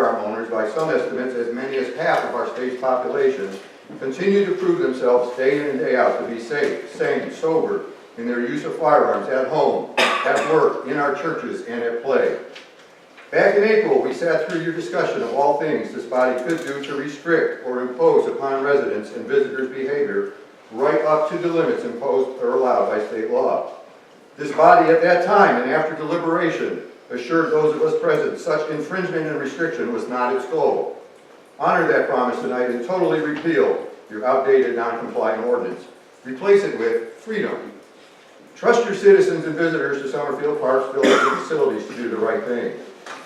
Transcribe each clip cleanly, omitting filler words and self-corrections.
firearm owners, by some estimates as many as half of our state's population, continue to prove themselves day in and day out to be safe, sane, sober in their use of firearms at home, at work, in our churches, and at play. Back in April, we sat through your discussion of all things this body could do to restrict or impose upon residents and visitors' behavior, right up to the limits imposed or allowed by state law. This body at that time and after deliberation assured those of us present such infringement and restriction was not its goal. Honor that promise tonight and totally repeal your outdated, non-compliant ordinance. Replace it with freedom. Trust your citizens and visitors to Summerfield parks, buildings, and facilities to do the right thing.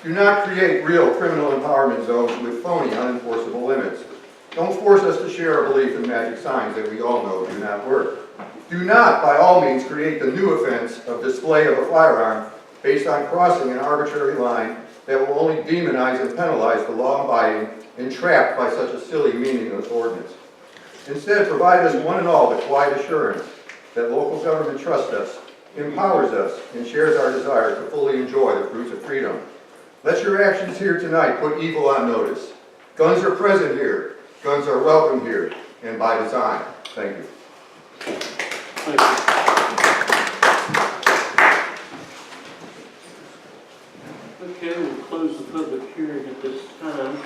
Do not create real criminal empowerment zones with phony, unenforceable limits. Don't force us to share a belief in magic signs that we all know do not work. Do not, by all means, create the new offense of display of a firearm based on crossing an arbitrary line that will only demonize and penalize the law-abiding and trapped by such a silly, meaningless ordinance. Instead, provide us one and all the quiet assurance that local government trusts us, empowers us, and shares our desire to fully enjoy the fruits of freedom. Let your actions here tonight put evil on notice. Guns are present here. Guns are welcome here, and by design. Thank you. Thank you. Okay, we'll close the public hearing at this time.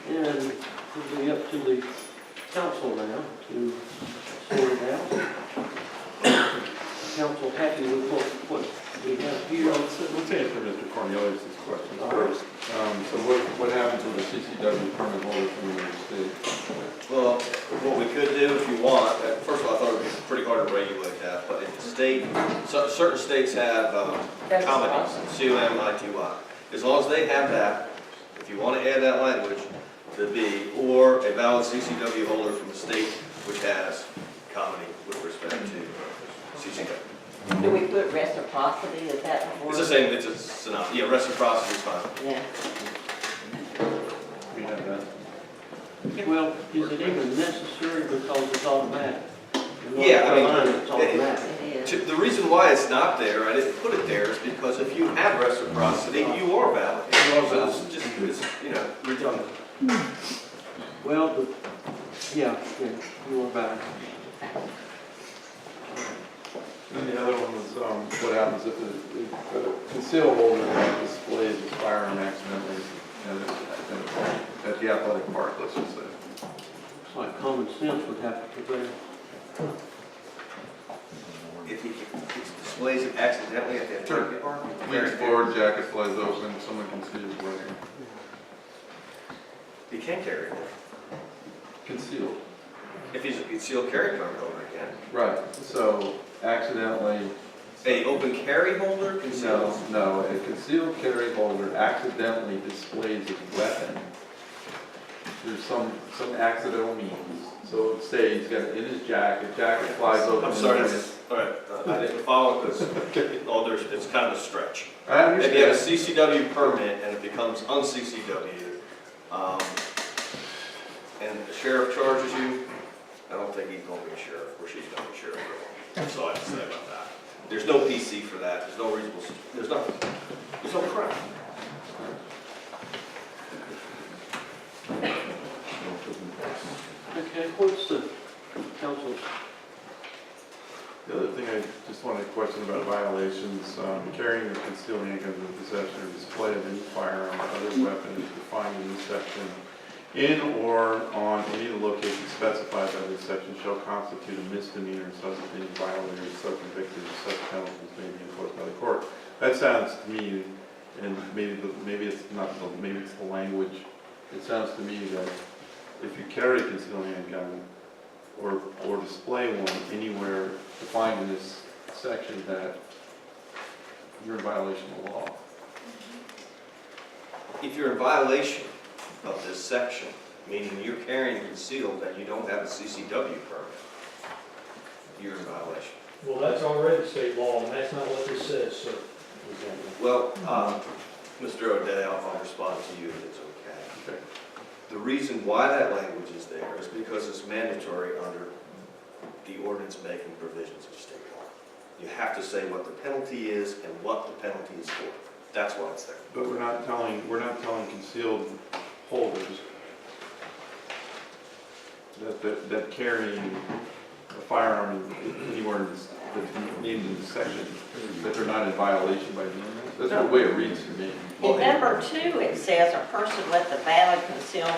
And it'll be up to the council now to sort it out. Council happy with what we have here? Well, let's answer Mr. Cornelius' question first. So what happens with a CCW permit holder from New York State? Well, what we could do if you want, first of all, I thought it would be pretty hard to regulate that, but if the state, certain states have comedies, C-O-M-I-T-Y. As long as they have that, if you want to add that language, to be, or a valid CCW holder from the state which has comedy with respect to CCW. Do we put reciprocity, is that? It's the same, it's a synopsis. Yeah, reciprocity is fine. Yeah. We have that. Well, is it even necessary because it's automatic? Yeah, I mean, it's automatic. It is. The reason why it's not there, I didn't put it there, is because if you have reciprocity, you are valid. So it's just, you know, redundant. Well, yeah, you are back. And the other one was what happens if a concealed holder displays a firearm accidentally at the athletic park, let's just say. It's like common sense would have to prevail. If he displays it accidentally at the athletic park, Leans forward, jacket flies open, someone can see his weapon. he can't carry it. Concealed. If he's a concealed carry permit holder, he can. Right, so accidentally. A open carry holder concealed? No, a concealed carry holder accidentally displays a weapon. There's some accidental means. So say he's got it in his jacket flies open. I'm sorry, all right, I didn't follow because it's kind of a stretch. I understand. If you have a CCW permit and it becomes un-CCW, and the sheriff charges you, I don't think he's going to be a sheriff, or she's going to be a sheriff. That's all I have to say about that. There's no PC for that. There's no reasonable. There's nothing. There's no crime. Okay, what's the council's? The other thing I just wanted to question about violations, carrying or concealing handguns in possession or display of any firearm or other weapon is defined in this section. In or on any of the locations specified by this section shall constitute a misdemeanor and such being violated or so convicted of such penalties may be enforced by the court. That sounds to me, and maybe it's not maybe it's the language. It sounds to me that if you carry a concealed handgun or display one anywhere defined in this section, that you're in violation of the law. If you're in violation of this section, meaning you're carrying concealed and you don't have a CCW permit, you're in violation. Well, that's already state law, and that's not what this says, sir. Well, Mr. O'Day, I'll respond to you if it's okay. The reason why that language is there is because it's mandatory under the ordinance making provisions of state law. You have to say what the penalty is and what the penalty is for. That's why it's there. But we're not telling concealed holders that carrying a firearm anywhere that's named in the section, that they're not in violation by doing this. That's the way it reads to me. In number 2, it says a person with a valid concealed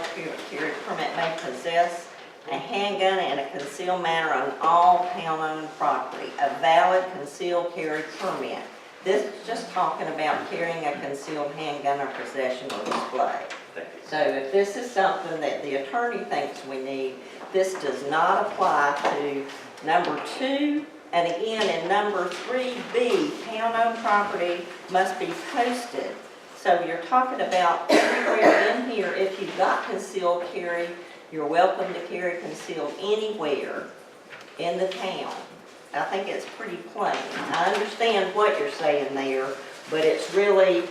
carry permit may possess a handgun in a concealed manner on all town-owned property. A valid concealed carry permit. This is just talking about carrying a concealed handgun or possession or display. Thank you. So if this is something that the attorney thinks we need, this does not apply to number 2. And again, in number 3B, town-owned property must be posted. So you're talking about everywhere in here, if you've got concealed carry, you're welcome to carry concealed anywhere in the town. I think it's pretty plain. I understand what you're saying there, but it's really,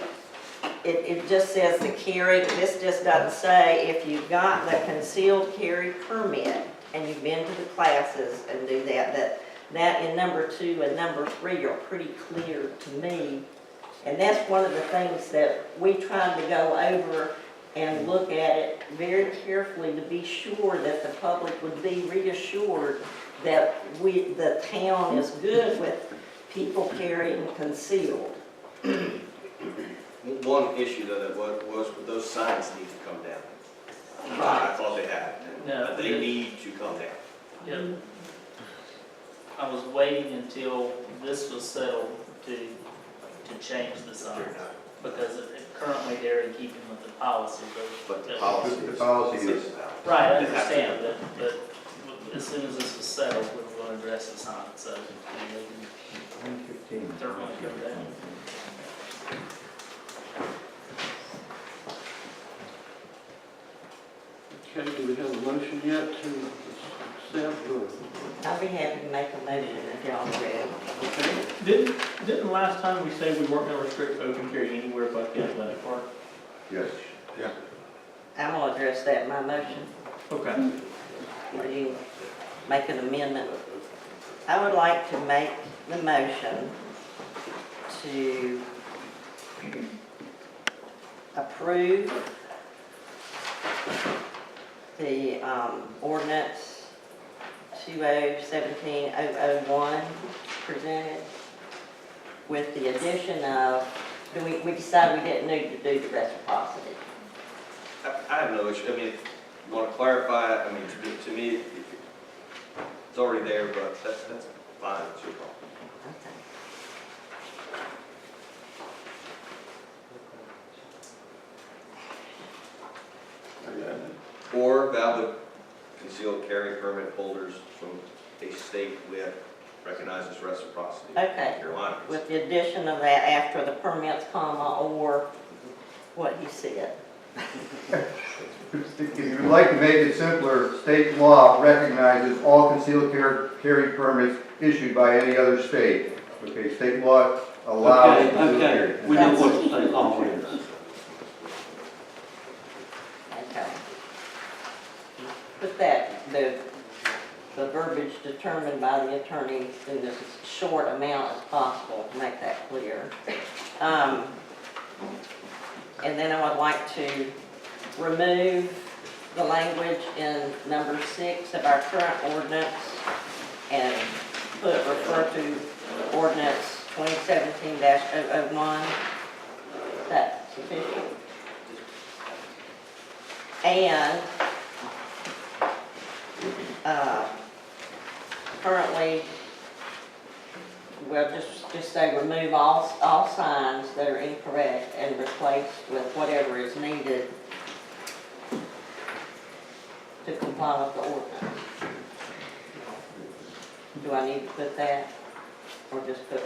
it just says the carry. This just doesn't say if you've got the concealed carry permit and you've been to the classes and do that in number 2 and number 3 are pretty clear to me. And that's one of the things that we tried to go over and look at it very carefully to be sure that the public would be reassured that the town is good with people carrying concealed. One issue though that was those signs need to come down. I thought they had. No, They need to come down. Yep. I was waiting until this was settled to change the signs, because currently they're in keeping with the policy. But the policy The policy is, Right, I understand, but as soon as this was settled, we were going to address the signs, so they can certainly come down. Okay, do we have a motion yet to accept or? I'll be happy to make a motion if y'all are ready. Okay. Didn't last time we say we weren't gonna restrict open carry anywhere but the athletic park? yes. Yeah. I'm gonna address that in my motion. Okay. Or you make an amendment. I would like to make the motion to approve the ordinance 2017-001 presented with the addition of, we decided we didn't need to do the reciprocity. I have no issue. I mean, if you want to clarify it, I mean, to me, it's already there, but that's fine. It's your problem. Okay. Or valid concealed carry permit holders from a state with recognizes reciprocity. Okay. Carolina. With the addition of that after the permits, comma, or what he said. If you would like to make it simpler, state law recognizes all concealed carry permits issued by any other state. Okay, state law allows concealed carry. Okay, we know what the state law is. Okay. Put that, the verbiage determined by the attorney in this short amount as possible to make that clear. And then I would like to remove the language in number 6 of our current ordinance and refer to ordinance 2017-001. Is that sufficient? And currently, well, just say remove all signs that are incorrect and replace with whatever is needed to comply with the ordinance. Do I need to put that, or just put?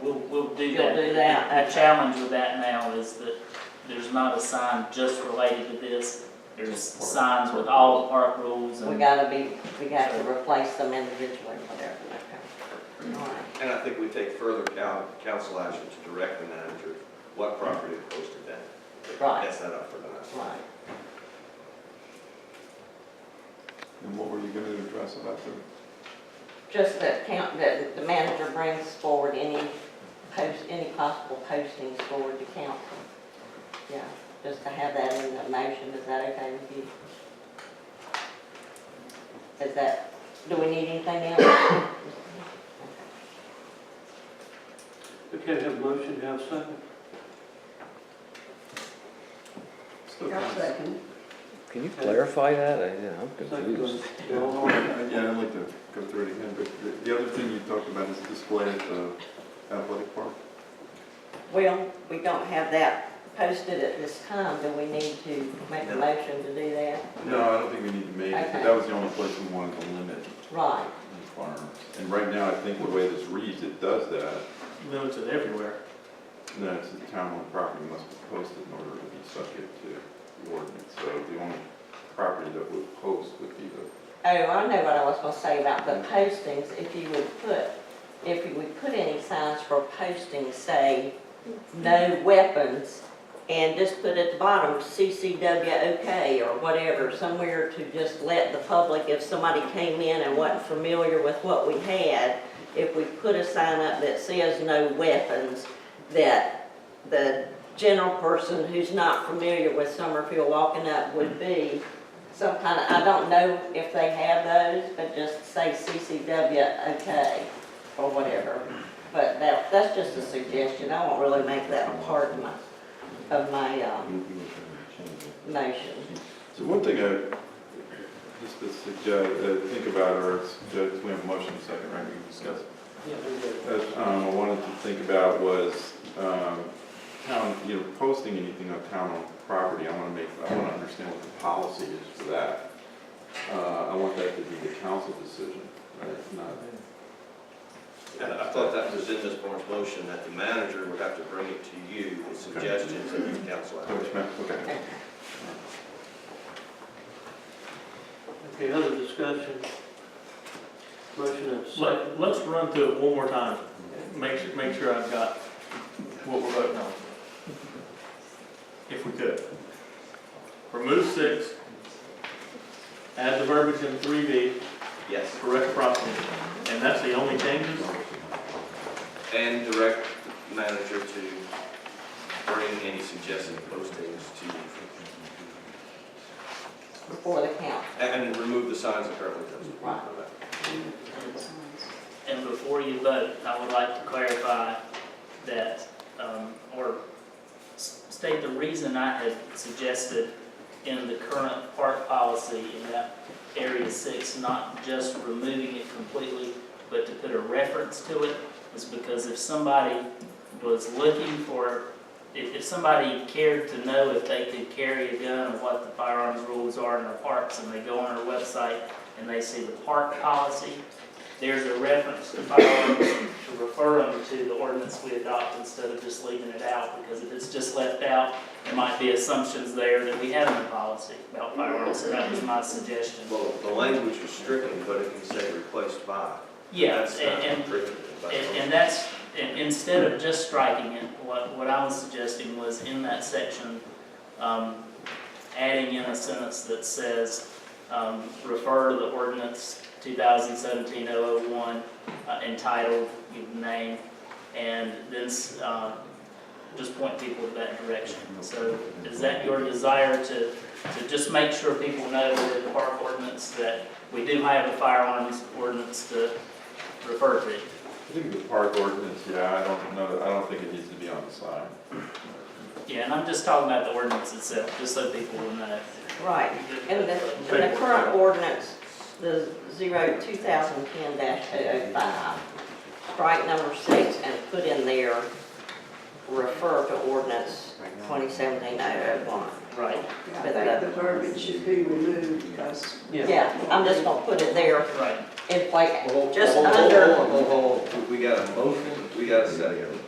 We'll do You'll that. do that, The okay. challenge with that now is that there's not a sign just related to this. There's signs with all the park rules We and. got to replace them individually, whatever. Okay. All right. And I think we take further council action to direct the manager what property to post it then. Right. That's not up for the manager. Right. And what were you gonna address about the? Just that that the manager brings forward any possible postings forward to council. Yeah, just to have that in the motion, is that okay with you? Is that, do we need anything else? Okay, we have a motion, have a second. Still I'll kind of- second. Can you clarify that? I'm confused. Yeah, I'd like to go through it again, but the other thing you talked about is display at the athletic park. Well, we don't have that posted at this time. Do we need to make a motion to do that? No, I don't think we need to make it, but Okay. that was the only place we wanted to limit Right. the firearms. And right now, I think the way this reads, it does that. Limits it everywhere. No, it's the town-owned property must be posted in order to be subject to the ordinance. So the only property that would post would be the, Oh, I know what I was gonna say about the postings. If you would put any signs for postings, say, no weapons, and just put at the bottom CCW OK or whatever, somewhere to just let the public, if somebody came in and wasn't familiar with what we had, if we put a sign up that says no weapons, that the general person who's not familiar with Summerfield walking up would be some kind of, I don't know if they have those, but just say CCW OK or whatever. But that's just a suggestion. I won't really make that a part of my motion. so one thing just to suggest, think about, or suggest, we have a motion in a second, right, we can discuss. Yeah, we're good. I wanted to think about was, posting anything on town-owned property, I want to understand what the policy is for that. I want that to be the council decision, right, not. And I thought that was in this board's motion, that the manager would have to bring it to you with suggestions and the council. Okay. Okay, other discussion? Motion and second. Let's run through it one more time. Make sure I've got what we're voting on. If we could. Remove 6, add the verbiage in 3B, Yes, correct property. And that's the only changes? and direct the manager to bring any suggested postings to you. Before the council. And remove the signs that currently Right. And before you vote, I would like to clarify that, or state the reason I had suggested in the current park policy in that area 6, not just removing it completely, but to put a reference to it, is because if somebody was looking for, if somebody cared to know if they could carry a gun or what the firearms rules are in our parks, and they go on our website and they see the park policy, there's a reference to firearms to refer them to the ordinance we adopt instead of just leaving it out, because if it's just left out, there might be assumptions there that we have in the policy about firearms, so that was my suggestion. Well, the language was stricken, but it can say replaced by. Yeah, That's not prohibited, but- and that's, instead of just striking it, what I was suggesting was in that section, adding in a sentence that says, refer to the ordinance 2017-001 entitled, give the name, and then just point people to that direction. So is that your desire to just make sure people know that the park ordinance that we do have a firearms ordinance to refer to? I think the park ordinance, I don't think it needs to be on the sign. Yeah, and I'm just talking about the ordinance itself, just so people will know. Right. And the current ordinance, the 2010-005, strike number 6 and put in there, refer to ordinance 2017-001. Right. I think the verbiage should be removed because Yeah, I'm just gonna put it there Right. in place, just Hold under, on. We got a motion, we got a second.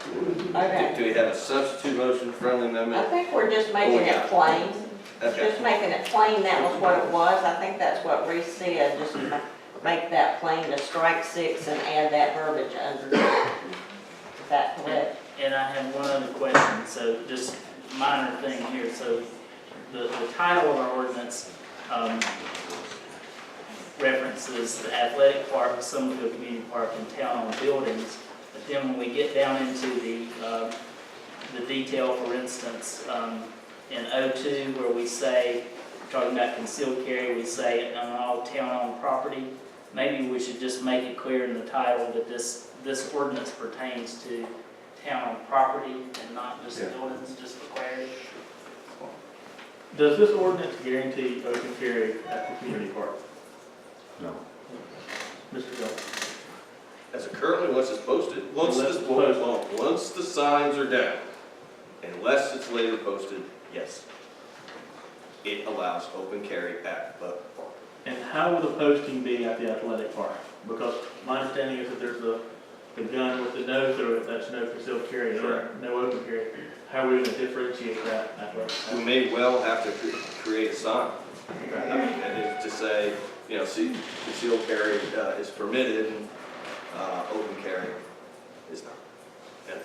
okay. Do we have a substitute motion, friendly I amendment? think we're just making it plain, Okay. just making it plain, that was what it was. I think that's what Reese said, just make that plain, to strike 6 and add that verbiage under it. Is that correct? And I have one other question, so just minor thing here. So the title of our ordinance, references the athletic park, Summerfield Community Park, and town-owned buildings. But then when we get down into the detail, for instance, in O2, where we say, talking about concealed carry, we say on all town-owned property, maybe we should just make it clear in the title that this ordinance pertains to town-owned property and not just buildings, just for clarity. Does this ordinance guarantee open carry at the community park? No. Mr. Jones? As it currently, once it's posted, once the signs are down, unless it's later posted, yes. It allows open carry at the park. And how will the posting be at the athletic park? Because my understanding is that there's the gun with the no through it, that's no concealed carry, no open carry. How are we going to differentiate that athletic We park? may well have to create a sign. And if to say, see, concealed carry is permitted, and open carry is not. Yeah.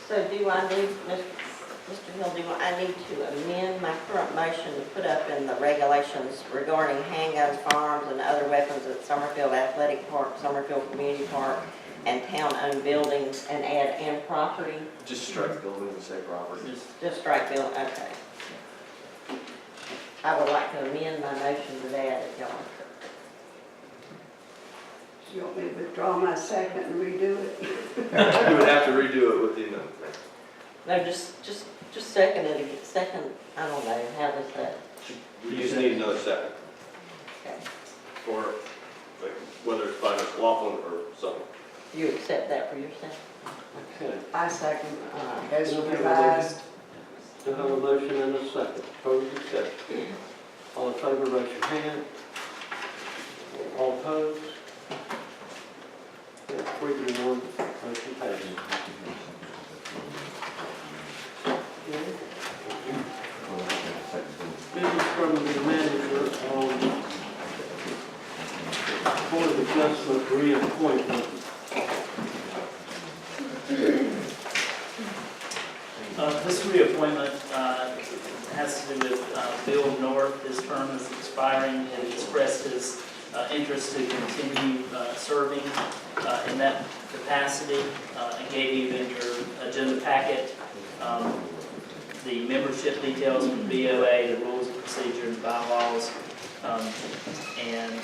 So do I need, Mr. Hill, I need to amend my current motion to put up in the regulations regarding handguns, firearms, and other weapons at Summerfield Athletic Park, Summerfield Community Park, and town-owned buildings, and add "and property"? Just strike building and say property. Just strike building, okay. I would like to amend my motion to that, if y'all. You want me to withdraw my second and redo it? You would have to redo it with the amendment. No, just second it again, second, I don't know, how does that? You just need another second. Okay. Or like, whether it's by Ms. Laughlin or something. You accept that for yourself? Okay. I second, as Still have a revised. motion- Still have a motion and a second. Opposed, accepted. All in favor, raise your hand. All opposed? 3-1, motion passes. Business from the manager on Board of Adjustment reappointment. This reappointment has to do with Bill North. His term is expiring, and he expressed his interest to continue serving in that capacity. I gave you in your agenda packet the membership details from BOA, the rules of procedure and bylaws, and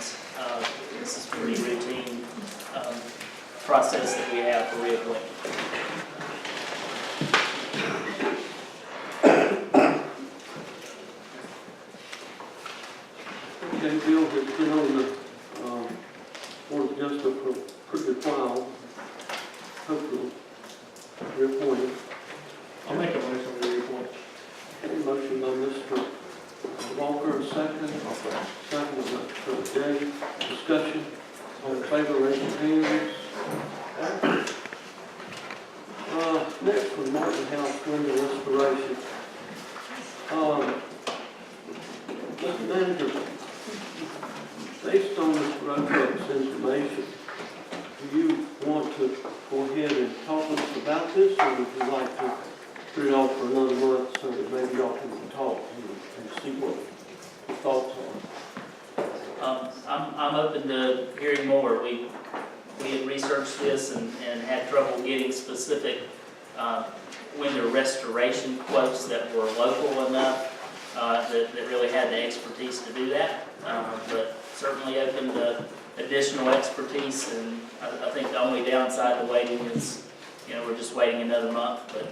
this is pretty routine process that we have for reappointment. Okay, Bill has been on the Board of Adjustment for a pretty good while. Hopefully, reappointed. I'll make a motion to reappoint. Okay, motion by Mr. Walker, second. Second by Mr. Day. Discussion. All in favor, raise your hands. Next one, Martin House window restoration. Mr. Manager, based on this roadworks information, do you want to go ahead and talk to us about this, or would you like to put it off for another month so that maybe y'all can talk and see what your thoughts are? I'm open to hearing more. We had researched this and had trouble getting specific window restoration quotes that were local enough that really had the expertise to do that. But certainly open to additional expertise, and I think the only downside to waiting is, we're just waiting another month, but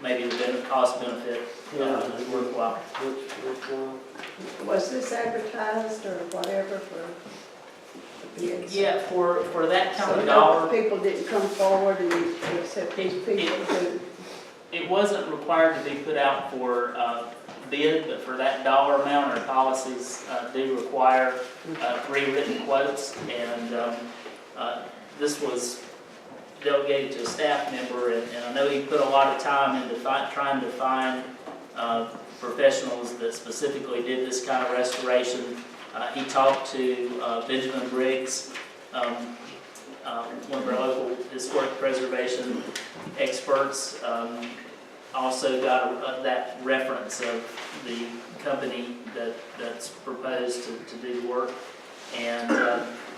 maybe the cost benefit is worthwhile. Was this advertised or whatever for bids? Yeah, for that kind So of dollar, people didn't come forward and you accept these people who, it wasn't required to be put out for bid, but for that dollar amount, our policies do require 3 written quotes, and this was delegated to a staff member, and I know he put a lot of time into trying to find professionals that specifically did this kind of restoration. He talked to Benjamin Briggs, one of our local historic preservation experts, also got that reference of the company that's proposed to do the work. And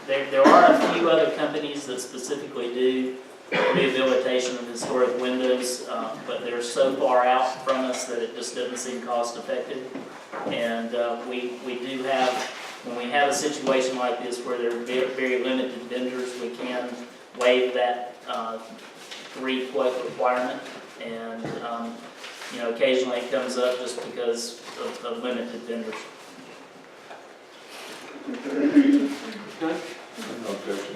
there are a few other companies that specifically do rehabilitation of historic windows, but they're so far out from us that it just doesn't seem cost effective. And we do have, when we have a situation like this where there are very limited vendors, we can waive that 3-quote requirement. And occasionally it comes up just because of limited vendors. Okay? No objection.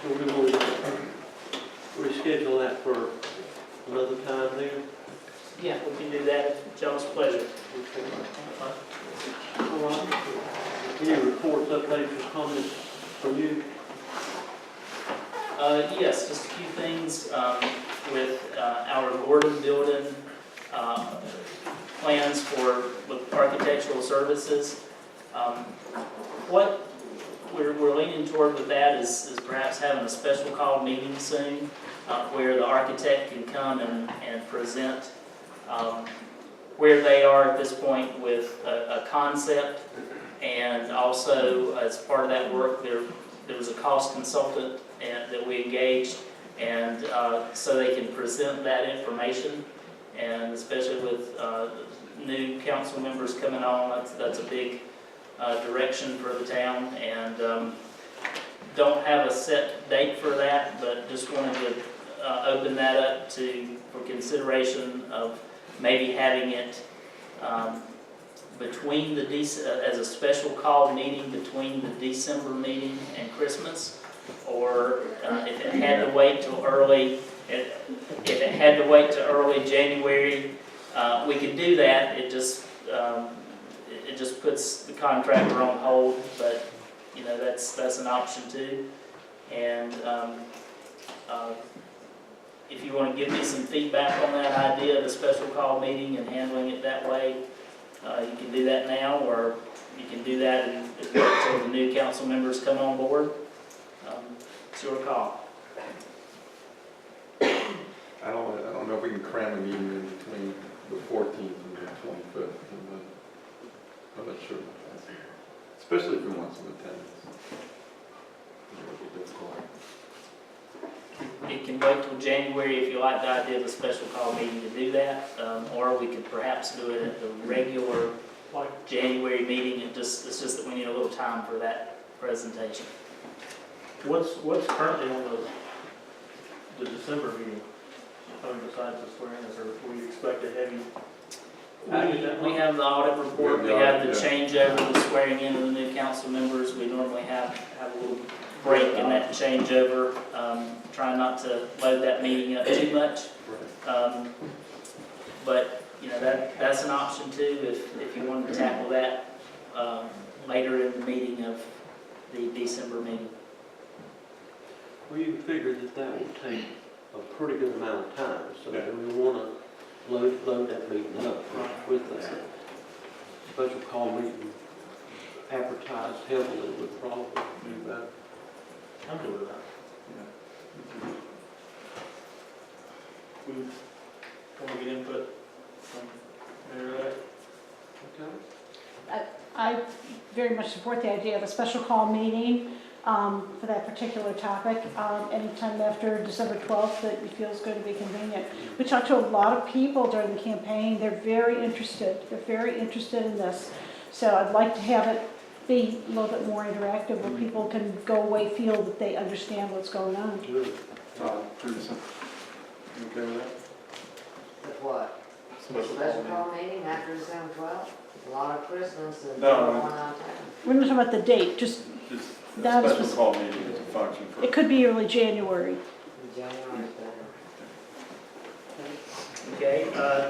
We're going to reschedule that for another time then? Yeah, we can do that at John's pleasure. All right. Any reports, updates, or comments from you? Yes, just a few things with our Gordon building plans with architectural services. What we're leaning toward with that is perhaps having a special call meeting soon where the architect can come and present where they are at this point with a concept, and also as part of that work there was a cost consultant that we engaged, and so they can present that information, and especially with new council members coming on, that's a big direction for the town, and don't have a set date for that, but just wanted to open that up for consideration of maybe having it between as a special call meeting between the December meeting and Christmas, or if it had to wait till early January, we could do that. It just puts the contractor on hold, but that's an option too. And if you want to give me some feedback on that idea of a special call meeting and handling it that way, you can do that now, or you can do that until the new council members come on board. It's your call. I don't know if we can cram a meeting in between the 14th and the 25th. I'm not sure. Especially if we want some attendance. It can wait till January if you like the idea of a special call meeting to do that, or we could perhaps do it at the regular January meeting. It's just that we need a little time for that presentation. What's currently on the December meeting? Besides the swearing-in, or we expect a heavy? We have the audit report, we have the changeover, the swearing in of the new council members. We normally have a little break in that changeover. Try not to load that meeting up too much. But that's an option too if you wanted to tackle that later in the meeting of the December meeting. Well, you figure that will take a pretty good amount of time, so do we want to load that meeting up with that special call meeting advertised heavily would probably do that. I'm good with that. We want to get input from Mayor Ray? Okay. I very much support the idea of a special call meeting for that particular topic, anytime after December 12th that you feel is going to be convenient. We talked to a lot of people during the campaign. They're very interested. They're very interested in this. So I'd like to have it be a little bit more interactive where people can go away, feel that they understand what's going on. Good. Teresa, you okay with that? With what? Special call meeting after December 12th? A lot of Christmas and No. going on town. We're not talking about the date, just Just That a is special call meeting is a function for. it could be early January. January's better. Okay,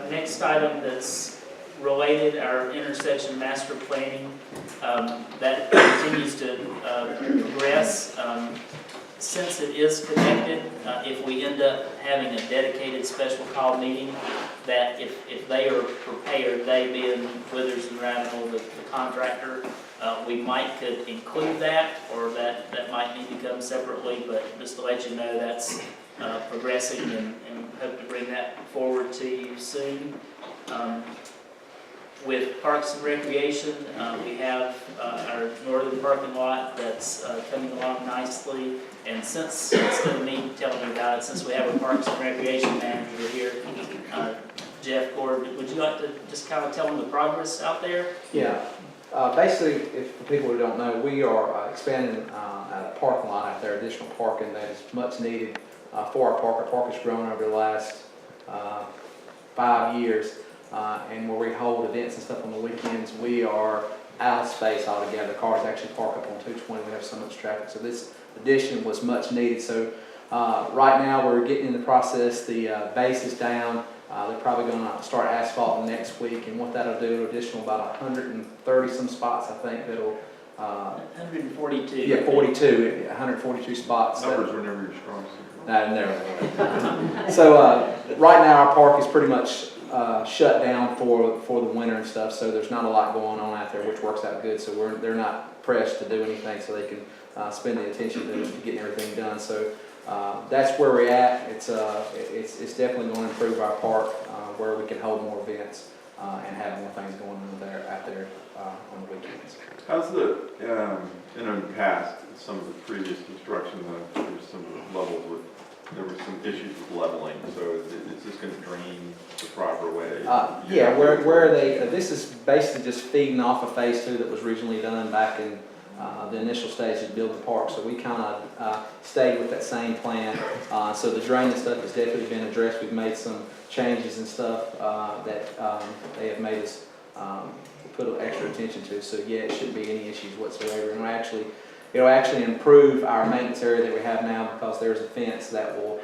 next item that's related, our intersection master planning, that continues to progress. Since it is connected, if we end up having a dedicated special call meeting, that if they are prepared, they being Withers and Ravenel, the contractor, we could include that, or that might need to come separately, but just to let you know, that's progressing and hope to bring that forward to you soon. With Parks and Recreation, we have our northern parking lot that's coming along nicely. And since, instead of me telling you about it, since we have a Parks and Recreation manager here, Jeff Gordon, would you like to just kind of tell them the progress out there? Yeah, basically, if for people who don't know, we are expanding a parking lot out there, additional parking that is much needed for our park. Our park has grown over the last 5 years, and where we hold events and stuff on the weekends, we are out of space altogether. The cars actually park up on 220. We have so much traffic, so this addition was much needed. So right now, we're getting in the process. The base is down. They're probably going to start asphalting next week, and what that'll do, additional about 130 some spots, I think, that'll 142. yeah, 42, 142 spots. Numbers were never your strong suit. No, never. So right now our park is pretty much shut down for the winter and stuff. So there's not a lot going on out there, which works out good. So they're not pressed to do anything, so they can spend the attention to getting everything done. So that's where we're at. It's definitely going to improve our park where we can hold more events and have more things going on out there on the weekends. How's the, in the past, some of the previous construction, there was some levels with, there were some issues with leveling, so is this going to drain the proper way? Yeah, where they, this is basically just feeding off of phase 2 that was originally done back in the initial stages of building the park, so we kind of stayed with that same plan. So the draining stuff has definitely been addressed. We've made some changes and stuff that they have made us put extra attention to. So yeah, it shouldn't be any issues whatsoever. And it'll actually improve our maintenance area that we have now, because there's a fence that will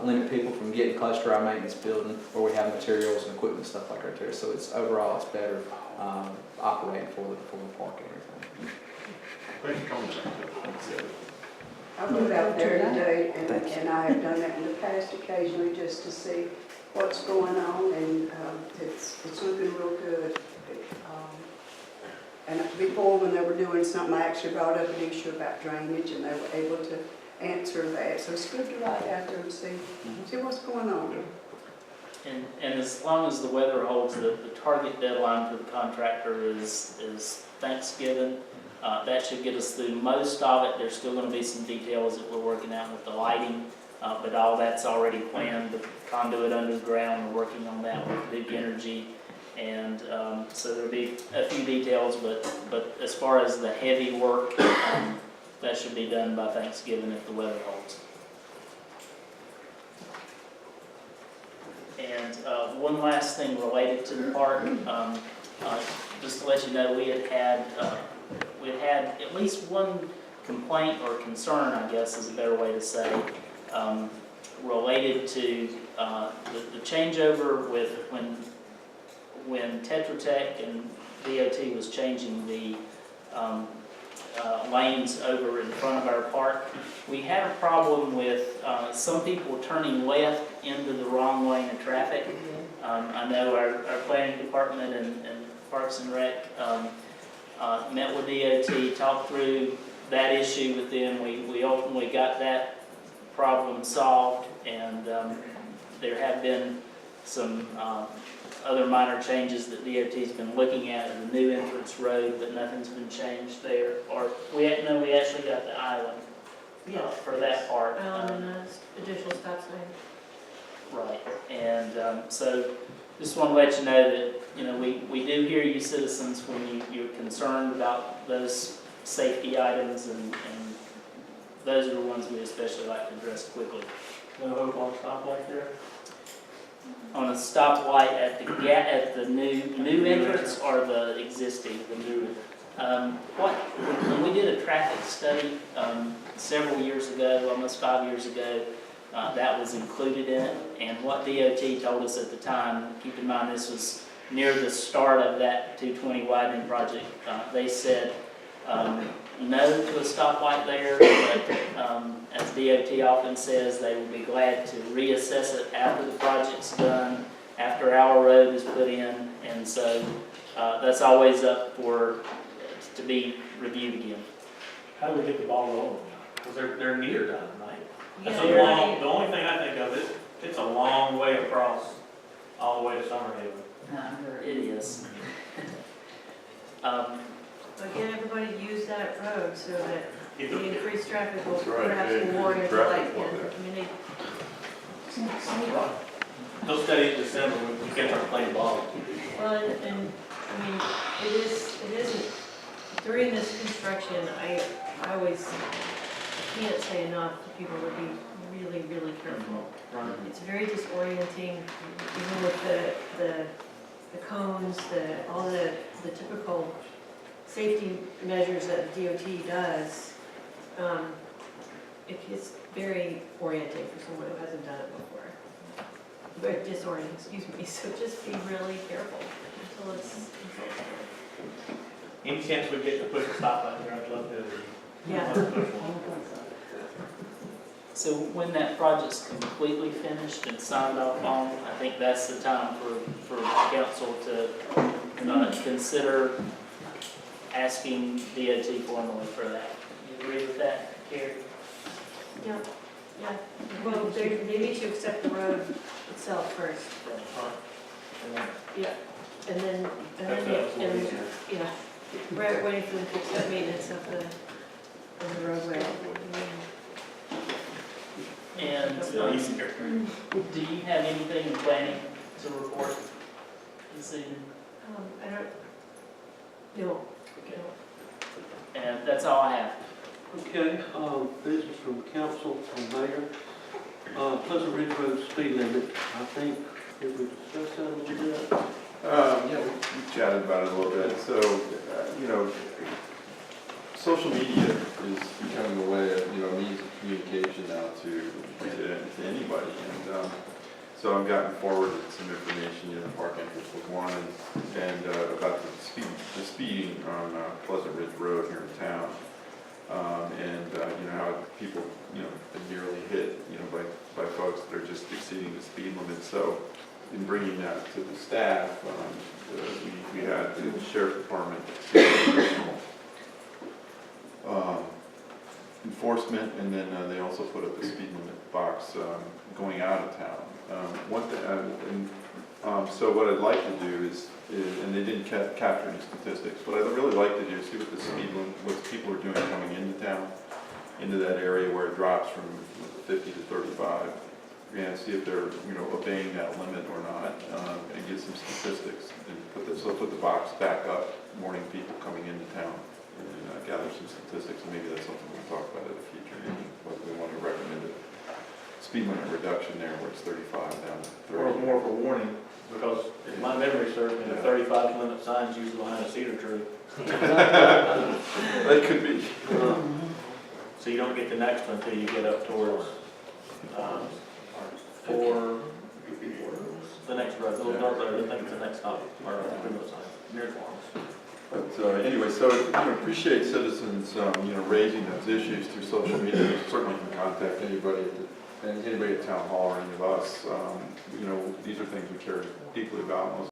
limit people from getting close to our maintenance building where we have materials and equipment and stuff like right there. So it's overall it's better operating for the park and everything. Thanks for coming back. I went out there today, and I have done that in the past occasionally just to see what's going on, and it's looking real good. And before, when they were doing something, I actually brought up an issue about drainage, and they were able to answer that. So it's good to ride out there and see what's going on. And as long as the weather holds, the target deadline for the contractor is Thanksgiving. That should get us through most of it. There's still going to be some details that we're working out with the lighting, but all that's already planned. The conduit underground, we're working on that with Big Energy. And so there'll be a few details, but as far as the heavy work, that should be done by Thanksgiving if the weather holds. And one last thing related to the park, just to let you know, we had at least one complaint or concern, I guess is a better way to say, related to the changeover with when Tetra Tech and DOT was changing the lanes over in front of our park. We had a problem with some people turning left into the wrong lane of traffic. I know our planning department and Parks and Rec met with DOT, talked through that issue with them. We ultimately got that problem solved, and there have been some other minor changes that DOT's been looking at in the new entrance road, but nothing's been changed there. Or we actually got the island for that part. Additional stop sign. Right, and so just want to let you know that we do hear you citizens when you're concerned about those safety items, and those are the ones we especially like to address quickly. No hope on stoplight there? On a stoplight at the new entrance or the existing, the new. When we did a traffic study several years ago, almost 5 years ago, that was included in it. And what DOT told us at the time, keep in mind this was near the start of that 220 widening project, they said no to a stoplight there, but as DOT often says, they will be glad to reassess it after the project's done, after our road is put in, and so that's always up to be reviewed again. How do we get the ball rolling? Because they're near done, right? That's a long, the only thing I think of is, it's a long way across, all the way to Summerfield. It is. But get everybody to use that road so that Either- the increased traffic will That's right, perhaps yeah, be more into traffic like, flow in there. the community. They'll study it in December, we can't start playing ball. Well, and, I mean, it isn't, during this construction, I always can't say enough to people to be really, really careful. It's very disorienting, even with the cones, all the typical safety measures that the DOT does. It's very orienting for someone who hasn't done it before. Very disorienting, excuse me, so just be really careful until it's. Any chance we get to push a stop out there, I'd love to. Yeah. So when that project's completely finished and signed off on, I think that's the time for council to consider asking DOT formally for that. You agree with that, Carrie? Yeah, well, they need to accept the road itself first. Yeah, and then, yeah, we're waiting for them to accept maintenance of the roadway. And do you have anything in planning to report this evening? I don't, no. Okay. And that's all I have. Okay, business from council, from mayor. Pleasant Ridge Road speed limit, I think, did we discuss that a little bit? Yeah, we chatted about it a little bit. So, you know, social media is becoming a way of, means of communication now to anybody. And so I've gotten forwarded some information, the park entrance was one, and about the speeding on Pleasant Ridge Road here in town. How people, are nearly hit, by folks that are just exceeding the speed limit. So in bringing that to the staff, we had the sheriff department enforcement, and then they also put up the speed limit box going out of town. So what I'd like to do is and they didn't capture any statistics, what I'd really like to do is see what the speed limit, what people are doing coming into town, into that area where it drops from 50 to 35, and see if they're obeying that limit or not, and get some statistics and put the box back up, warning people coming into town, and gather some statistics. And maybe that's something we'll talk about at a future meeting, whether we want to recommend a speed limit reduction there where it's 35 down to 30. Or more of a warning, because if my memory serves me, the 35 limit sign's usually behind a cedar tree. That could be. So you don't get the next one until you get up towards, for the next road, those dark road, I think it's the next stop, or the sign, near farms. But anyway, so appreciate citizens, raising those issues through social media. You certainly can contact anybody at town hall or any of us. These are things we care deeply about.